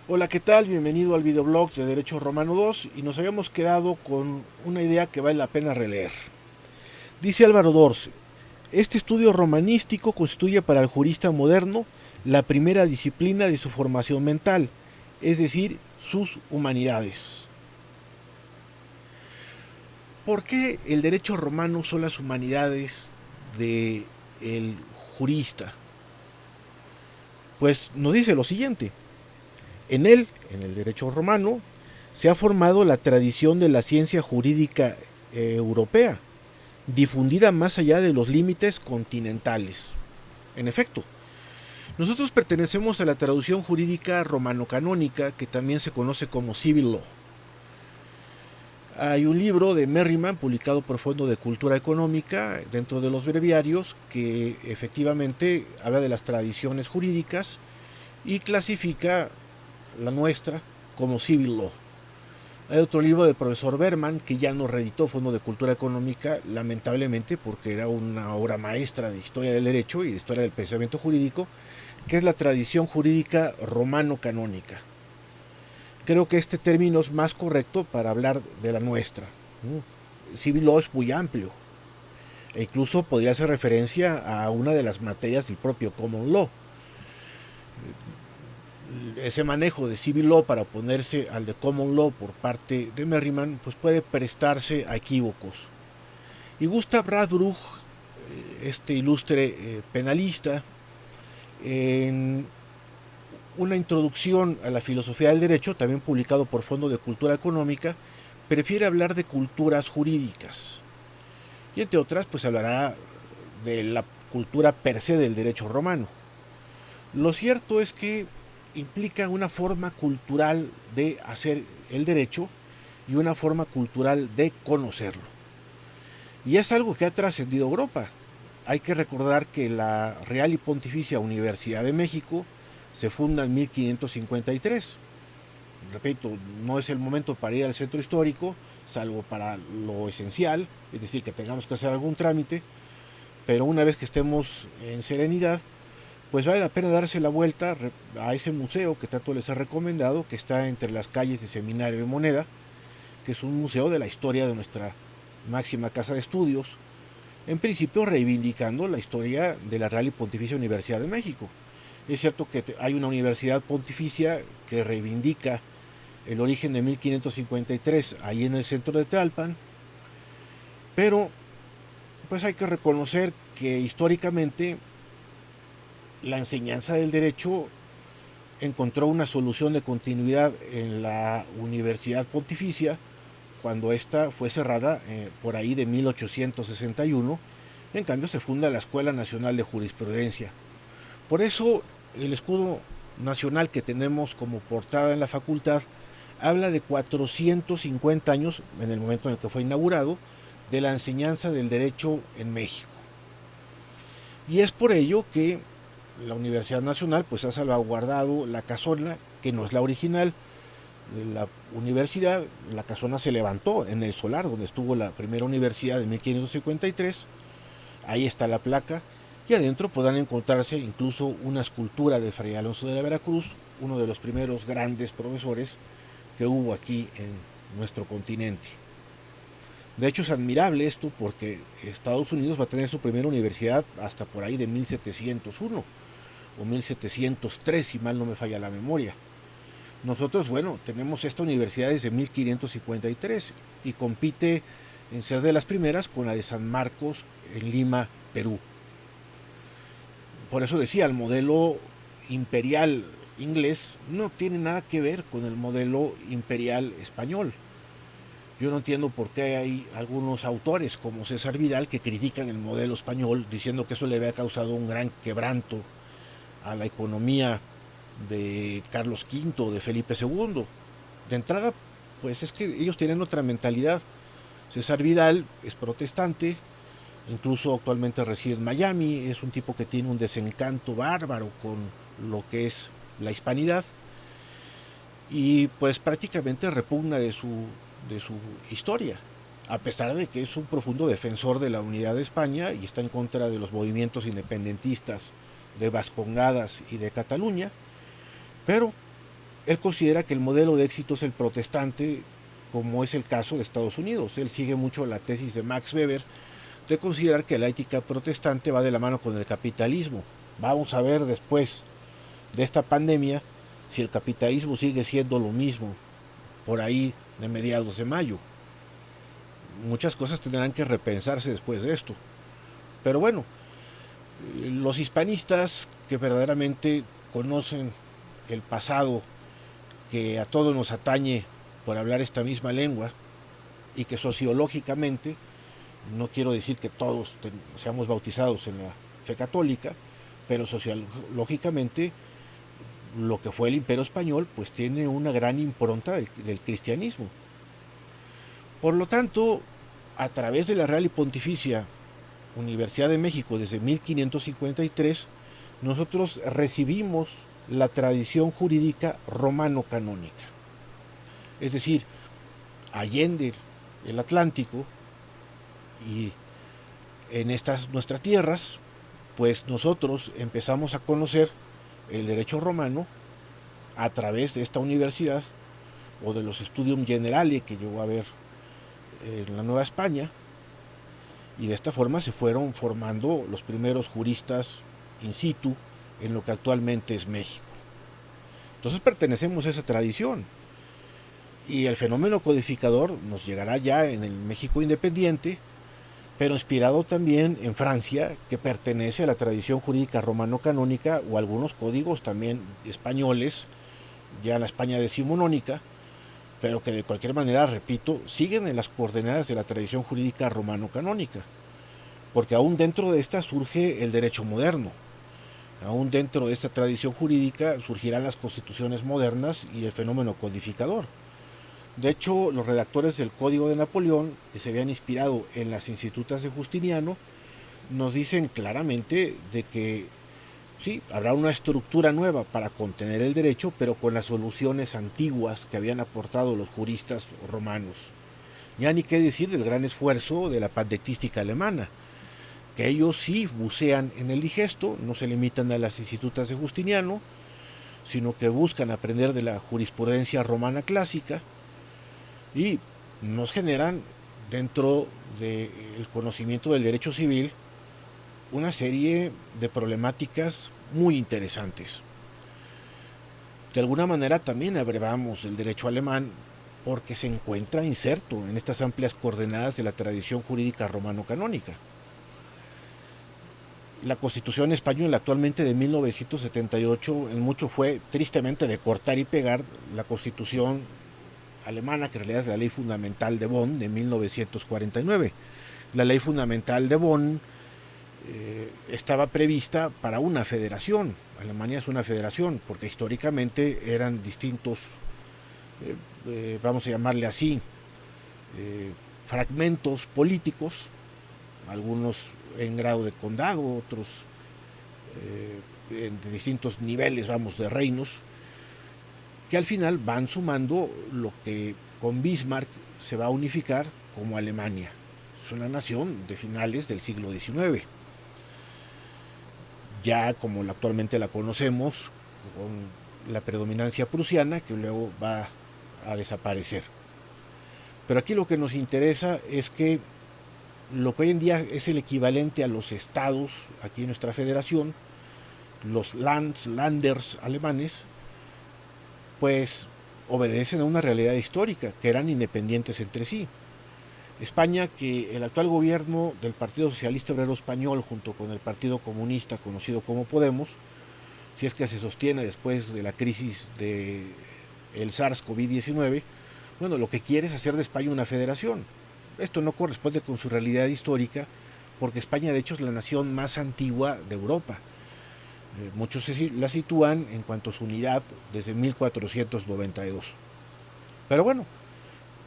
Hola, ¿qué tal? Bienvenido al videoblog de Derecho Romano 2 y nos habíamos quedado con una idea que vale la pena releer. Dice Álvaro Dorce, este estudio romanístico constituye para el jurista moderno la primera disciplina de su formación mental, es decir, sus humanidades. ¿Por qué el derecho romano son las humanidades del jurista? Pues nos dice lo siguiente, en él, en el derecho romano, se ha formado la tradición de la ciencia jurídica europea, difundida más allá de los límites continentales. En efecto, nosotros pertenecemos a la traducción jurídica romano-canónica, que también se conoce como Civil Law. Hay un libro de Merriman publicado por Fondo de Cultura Económica dentro de los breviarios que efectivamente habla de las tradiciones jurídicas y clasifica la nuestra como Civil Law. Hay otro libro del profesor Berman que ya no reeditó Fondo de Cultura Económica, lamentablemente, porque era una obra maestra de historia del derecho y de historia del pensamiento jurídico, que es la tradición jurídica romano-canónica. Creo que este término es más correcto para hablar de la nuestra. Civil law es muy amplio e incluso podría hacer referencia a una de las materias del propio common law. Ese manejo de civil law para oponerse al de common law por parte de Merriman pues puede prestarse a equívocos. Y Gustav Radbruch, este ilustre penalista, en una introducción a la filosofía del derecho, también publicado por Fondo de Cultura Económica, prefiere hablar de culturas jurídicas. Y entre otras, pues hablará de la cultura per se del derecho romano. Lo cierto es que implica una forma cultural de hacer el derecho y una forma cultural de conocerlo. Y es algo que ha trascendido Europa. Hay que recordar que la Real y Pontificia Universidad de México se funda en 1553. Repito, no es el momento para ir al centro histórico, salvo para lo esencial, es decir, que tengamos que hacer algún trámite, pero una vez que estemos en serenidad, pues vale la pena darse la vuelta a ese museo que tanto les he recomendado, que está entre las calles de Seminario y Moneda, que es un museo de la historia de nuestra máxima casa de estudios, en principio reivindicando la historia de la Real y Pontificia Universidad de México. Es cierto que hay una universidad pontificia que reivindica el origen de 1553 ahí en el centro de Tlalpan, pero pues hay que reconocer que históricamente la enseñanza del derecho encontró una solución de continuidad en la Universidad Pontificia cuando esta fue cerrada por ahí de 1861. En cambio se funda la Escuela Nacional de Jurisprudencia. Por eso el escudo nacional que tenemos como portada en la facultad habla de 450 años, en el momento en el que fue inaugurado, de la enseñanza del derecho en México. Y es por ello que la Universidad Nacional pues ha salvaguardado la casona, que no es la original de la universidad. La casona se levantó en el solar donde estuvo la primera universidad en 1553. Ahí está la placa y adentro podrán encontrarse incluso una escultura de Fray Alonso de la Veracruz, uno de los primeros grandes profesores que hubo aquí en nuestro continente. De hecho es admirable esto porque Estados Unidos va a tener su primera universidad hasta por ahí de 1701 o 1703, si mal no me falla la memoria. Nosotros, bueno, tenemos esta universidad desde 1553 y compite en ser de las primeras con la de San Marcos en Lima, Perú. Por eso decía, el modelo imperial inglés no tiene nada que ver con el modelo imperial español. Yo no entiendo por qué hay algunos autores como César Vidal que critican el modelo español diciendo que eso le había causado un gran quebranto a la economía de Carlos V, de Felipe II. De entrada, pues es que ellos tienen otra mentalidad. César Vidal es protestante, incluso actualmente reside en Miami, es un tipo que tiene un desencanto bárbaro con lo que es la hispanidad y pues prácticamente repugna de su historia, a pesar de que es un profundo defensor de la unidad de España y está en contra de los movimientos independentistas de Vascongadas y de Cataluña, pero él considera que el modelo de éxito es el protestante, como es el caso de Estados Unidos. Él sigue mucho la tesis de Max Weber de considerar que la ética protestante va de la mano con el capitalismo. Vamos a ver después de esta pandemia si el capitalismo sigue siendo lo mismo por ahí de mediados de mayo. Muchas cosas tendrán que repensarse después de esto. Pero bueno, los hispanistas que verdaderamente conocen el pasado que a todos nos atañe por hablar esta misma lengua y que sociológicamente, no quiero decir que todos seamos bautizados en la fe católica, pero sociológicamente lo que fue el Imperio Español pues tiene una gran impronta del cristianismo. Por lo tanto, a través de la Real y Pontificia Universidad de México desde 1553, nosotros recibimos la tradición jurídica romano-canónica. Es decir, allende el Atlántico y en estas nuestras tierras, pues nosotros empezamos a conocer el derecho romano a través de esta universidad o de los Studium Generale que llegó a haber en la Nueva España, y de esta forma se fueron formando los primeros juristas in situ en lo que actualmente es México. Entonces pertenecemos a esa tradición y el fenómeno codificador nos llegará ya en el México independiente, pero inspirado también en Francia, que pertenece a la tradición jurídica romano-canónica, o algunos códigos también españoles, ya la España decimonónica, pero que de cualquier manera, repito, siguen en las coordenadas de la tradición jurídica romano-canónica, porque aún dentro de esta surge el derecho moderno, aún dentro de esta tradición jurídica surgirán las constituciones modernas y el fenómeno codificador. De hecho, los redactores del Código de Napoleón, que se habían inspirado en las institutas de Justiniano, nos dicen claramente de que sí, habrá una estructura nueva para contener el derecho, pero con las soluciones antiguas que habían aportado los juristas romanos. Ya ni qué decir del gran esfuerzo de la pandectística alemana, que ellos sí bucean en el digesto, no se limitan a las institutas de Justiniano, sino que buscan aprender de la jurisprudencia romana clásica y nos generan dentro del conocimiento del derecho civil una serie de problemáticas muy interesantes. De alguna manera también abrevamos el derecho alemán porque se encuentra inserto en estas amplias coordenadas de la tradición jurídica romano-canónica. La Constitución española actualmente de 1978 en mucho fue tristemente de cortar y pegar la Constitución alemana, que en realidad es la Ley Fundamental de Bonn de 1949. La Ley Fundamental de Bonn estaba prevista para una federación. Alemania es una federación porque históricamente eran distintos, vamos a llamarle así, fragmentos políticos, algunos en grado de condado, otros de distintos niveles, vamos, de reinos, que al final van sumando lo que con Bismarck se va a unificar como Alemania. Es una nación de finales del siglo XIX. Ya como actualmente la conocemos, con la predominancia prusiana, que luego va a desaparecer. Pero aquí lo que nos interesa es que lo que hoy en día es el equivalente a los estados aquí en nuestra federación, los Landers alemanes, pues obedecen a una realidad histórica, que eran independientes entre sí. España, que el actual gobierno del Partido Socialista Obrero Español junto con el Partido Comunista conocido como Podemos, si es que se sostiene después de la crisis del SARS-CoV-19, bueno, lo que quiere es hacer de España una federación. Esto no corresponde con su realidad histórica, porque España de hecho es la nación más antigua de Europa. Muchos la sitúan en cuanto a su unidad desde 1492. Pero bueno,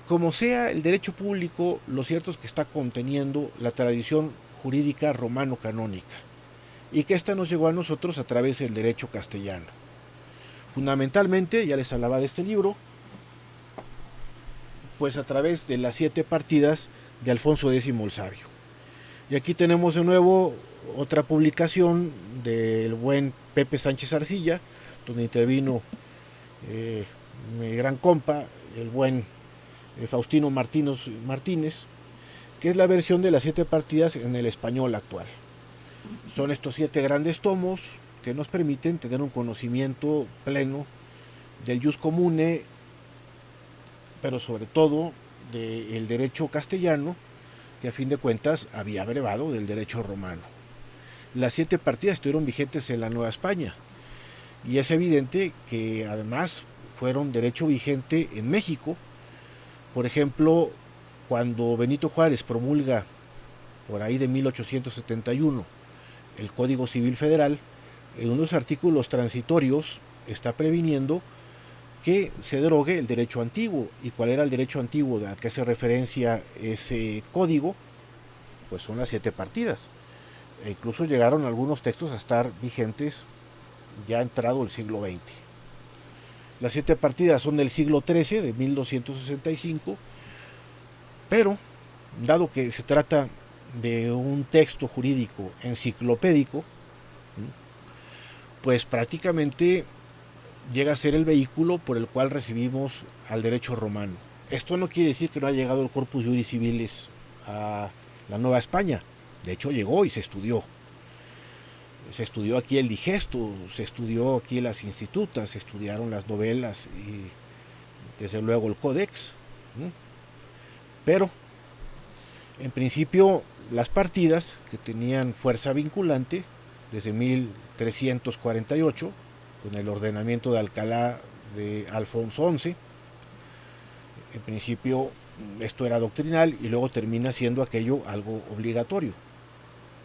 como sea el derecho público, lo cierto es que está conteniendo la tradición jurídica romano-canónica y que esta nos llegó a nosotros a través del derecho castellano. Fundamentalmente, ya les hablaba de este libro, pues a través de las 7 partidas de Alfonso X el Sabio. Y aquí tenemos de nuevo otra publicación del buen Pepe Sánchez Arcilla, donde intervino mi gran compa, el buen Faustino Martínez, que es la versión de las 7 partidas en el español actual. Son estos 7 grandes tomos que nos permiten tener un conocimiento pleno del jus comune, pero sobre todo del derecho castellano, que a fin de cuentas había brevado del derecho romano. Las 7 partidas estuvieron vigentes en la Nueva España, y es evidente que además fueron derecho vigente en México. Por ejemplo, cuando Benito Juárez promulga por ahí de 1871 el Código Civil Federal, en unos artículos transitorios está previniendo que se derogue el derecho antiguo. ¿Y cuál era el derecho antiguo al que hace referencia ese código? Pues son las 7 partidas. E incluso llegaron algunos textos a estar vigentes ya entrado el siglo XX. Las 7 partidas son del siglo XIII, de 1265, pero dado que se trata de un texto jurídico enciclopédico, pues prácticamente llega a ser el vehículo por el cual recibimos al derecho romano. Esto no quiere decir que no haya llegado el Corpus Juris Civilis a la Nueva España. De hecho llegó y se estudió. Se estudió aquí el digesto, se estudió aquí las institutas, se estudiaron las novelas y desde luego el códex. Pero en principio las partidas que tenían fuerza vinculante desde 1348 con el ordenamiento de Alcalá de Alfonso XI, en principio esto era doctrinal y luego termina siendo aquello algo obligatorio.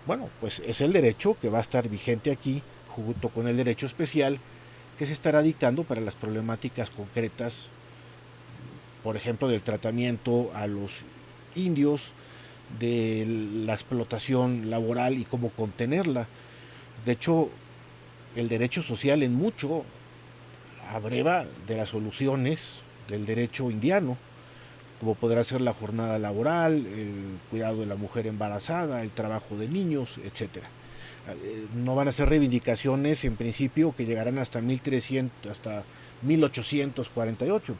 Bueno, pues es el derecho que va a estar vigente aquí junto con el derecho especial que se estará dictando para las problemáticas concretas, por ejemplo, del tratamiento a los indios, de la explotación laboral y cómo contenerla. De hecho, el derecho social en mucho abreva de las soluciones del derecho indiano, como podrá ser la jornada laboral, el cuidado de la mujer embarazada, el trabajo de niños, etc. No van a ser reivindicaciones en principio que llegarán hasta 1300, hasta 1848,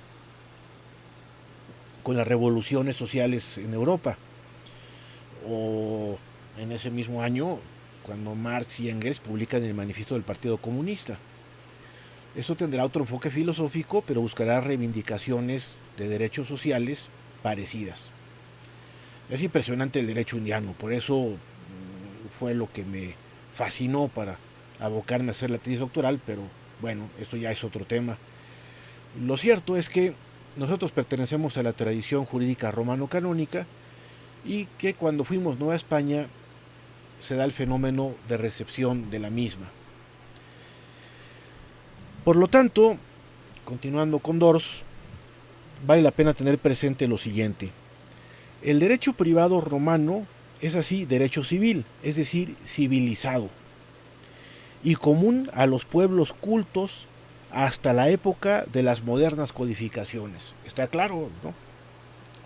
con las revoluciones sociales en Europa, o en ese mismo año cuando Marx y Engels publican el manifiesto del Partido Comunista. Eso tendrá otro enfoque filosófico, pero buscará reivindicaciones de derechos sociales parecidas. Es impresionante el derecho indiano, por eso fue lo que me fascinó para abocarme a hacer la tesis doctoral, pero bueno, esto ya es otro tema. Lo cierto es que nosotros pertenecemos a la tradición jurídica romano-canónica y que cuando fuimos Nueva España se da el fenómeno de recepción de la misma. Por lo tanto, continuando con Dors, vale la pena tener presente lo siguiente. El derecho privado romano es así derecho civil, es decir, civilizado, y común a los pueblos cultos hasta la época de las modernas codificaciones. Está claro, ¿no?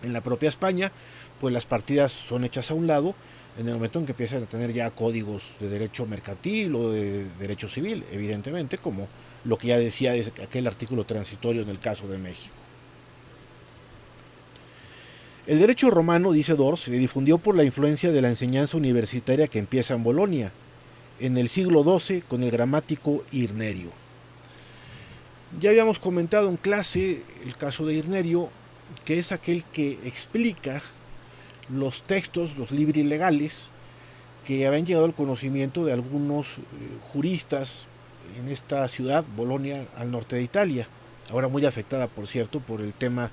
En la propia España, pues las partidas son hechas a un lado en el momento en que empiezan a tener ya códigos de derecho mercantil o de derecho civil, evidentemente, como lo que ya decía es aquel artículo transitorio en el caso de México. El derecho romano, dice Dors, se difundió por la influencia de la enseñanza universitaria que empieza en Bolonia, en el siglo XII con el gramático Irnerio. Ya habíamos comentado en clase el caso de Irnerio, que es aquel que explica los textos, los libri legales, que habían llegado al conocimiento de algunos juristas en esta ciudad, Bolonia, al norte de Italia, ahora muy afectada, por cierto, por el tema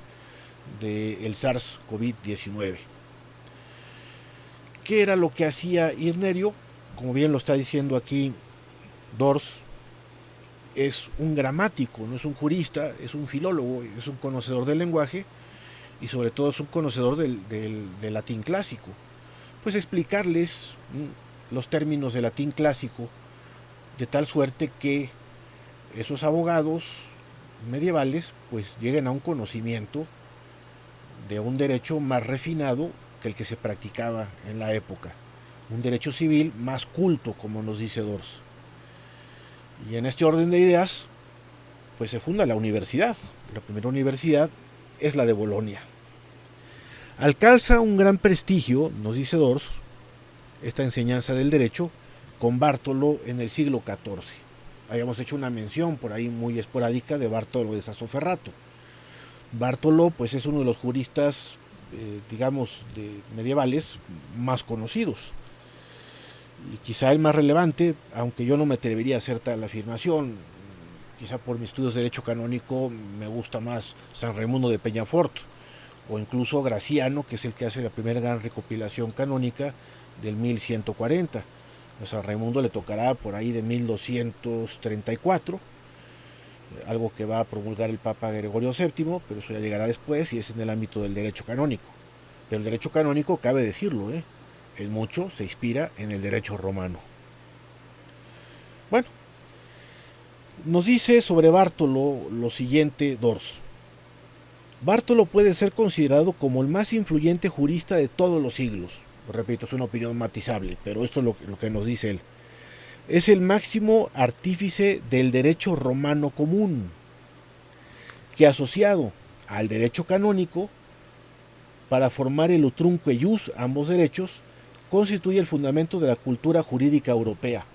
del SARS-CoV-19. ¿Qué era lo que hacía Irnerio? Como bien lo está diciendo aquí Dors, es un gramático, no es un jurista, es un filólogo, es un conocedor del lenguaje y sobre todo es un conocedor del latín clásico. Pues explicarles los términos del latín clásico de tal suerte que esos abogados medievales pues lleguen a un conocimiento de un derecho más refinado que el que se practicaba en la época, un derecho civil más culto, como nos dice Dors. Y en este orden de ideas, pues se funda la universidad. La primera universidad es la de Bolonia. Alcanza un gran prestigio, nos dice Dors, esta enseñanza del derecho, con Bartolo en el siglo XIV. Habíamos hecho una mención por ahí muy esporádica de Bartolo de Sassoferrato. Bartolo pues es uno de los juristas, digamos, medievales más conocidos. Y quizá el más relevante, aunque yo no me atrevería a hacer tal afirmación, quizá por mis estudios de derecho canónico me gusta más San Raimundo de Peñafort, o incluso Graciano, que es el que hace la primera gran recopilación canónica del 1140. A San Raimundo le tocará por ahí de 1234, algo que va a promulgar el Papa Gregorio VII, pero eso ya llegará después y es en el ámbito del derecho canónico. Pero el derecho canónico, cabe decirlo, en mucho se inspira en el derecho romano. Bueno, nos dice sobre Bartolo lo siguiente Dors. Bartolo puede ser considerado como el más influyente jurista de todos los siglos. Repito, es una opinión matizable, pero esto es lo que nos dice él. Es el máximo artífice del derecho romano común, que asociado al derecho canónico, para formar el utrumque ius, ambos derechos, constituye el fundamento de la cultura jurídica europea.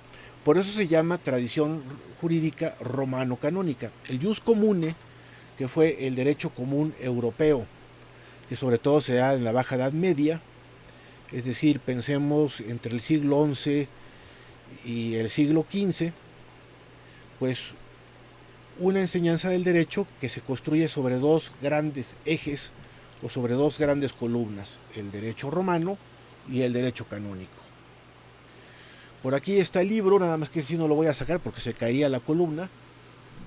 Por eso se llama tradición jurídica romano-canónica. El ius comune, que fue el derecho común europeo, que sobre todo se da en la Baja Edad Media, es decir, pensemos entre el siglo XI y el siglo XV, pues una enseñanza del derecho que se construye sobre dos grandes ejes o sobre dos grandes columnas, el derecho romano y el derecho canónico. Por aquí está el libro, nada más que si no lo voy a sacar porque se caería la columna,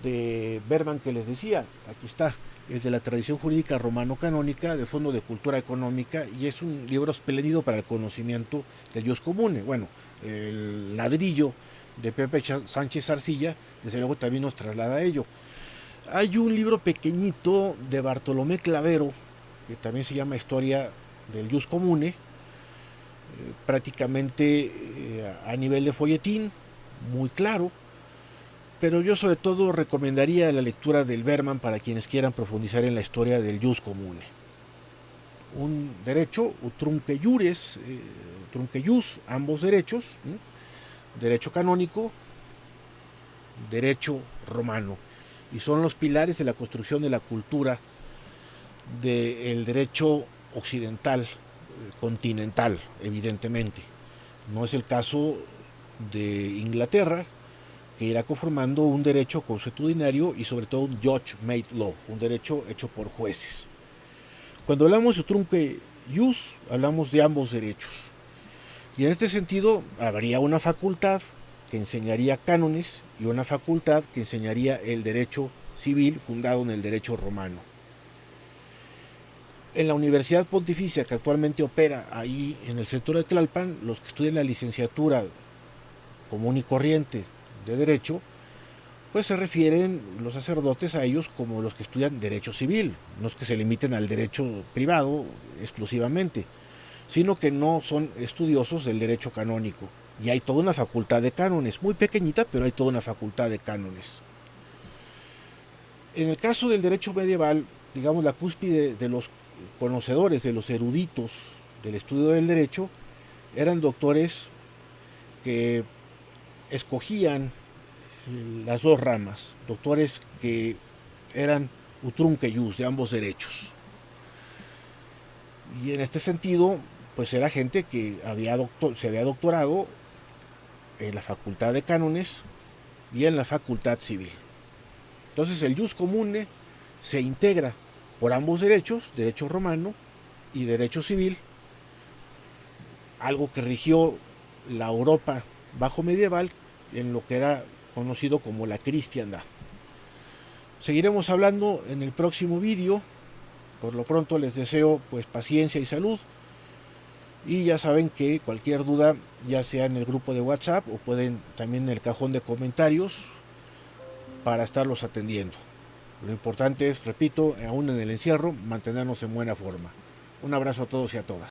de Berman que les decía, aquí está, es de la tradición jurídica romano-canónica de Fondo de Cultura Económica y es un libro espléndido para el conocimiento del ius comune. Bueno, el ladrillo de Pepe Sánchez Arcilla, desde luego también nos traslada a ello. Hay un libro pequeñito de Bartolomé Clavero, que también se llama Historia del ius comune, prácticamente a nivel de folletín, muy claro, pero yo sobre todo recomendaría la lectura del Berman para quienes quieran profundizar en la historia del ius comune. Un derecho, utrumque iures, utrumque ius, ambos derechos, derecho canónico, derecho romano, y son los pilares de la construcción de la cultura del derecho occidental, continental, evidentemente. No es el caso de Inglaterra, que irá conformando un derecho consuetudinario y sobre todo un judge-made law, un derecho hecho por jueces. Cuando hablamos de utrumque ius, hablamos de ambos derechos. Y en este sentido, habría una facultad que enseñaría cánones y una facultad que enseñaría el derecho civil fundado en el derecho romano. En la Universidad Pontificia que actualmente opera ahí en el sector de Tlalpan, los que estudian la licenciatura común y corriente de derecho, pues se refieren los sacerdotes a ellos como los que estudian derecho civil, no es que se limiten al derecho privado exclusivamente, sino que no son estudiosos del derecho canónico. Y hay toda una facultad de cánones, muy pequeñita, pero hay toda una facultad de cánones. En el caso del derecho medieval, digamos, la cúspide de los conocedores, de los eruditos del estudio del derecho, eran doctores que escogían las dos ramas, doctores que eran utrumque ius, de ambos derechos. Y en este sentido, pues era gente que se había doctorado en la facultad de cánones y en la facultad civil. Entonces el ius comune se integra por ambos derechos, derecho romano y derecho civil, algo que rigió la Europa bajo medieval en lo que era conocido como la cristiandad. Seguiremos hablando en el próximo vídeo. Por lo pronto les deseo pues paciencia y salud. Y ya saben que cualquier duda, ya sea en el grupo de WhatsApp o pueden también en el cajón de comentarios para estarlos atendiendo. Lo importante es, repito, aún en el encierro, mantenernos en buena forma. Un abrazo a todos y a todas.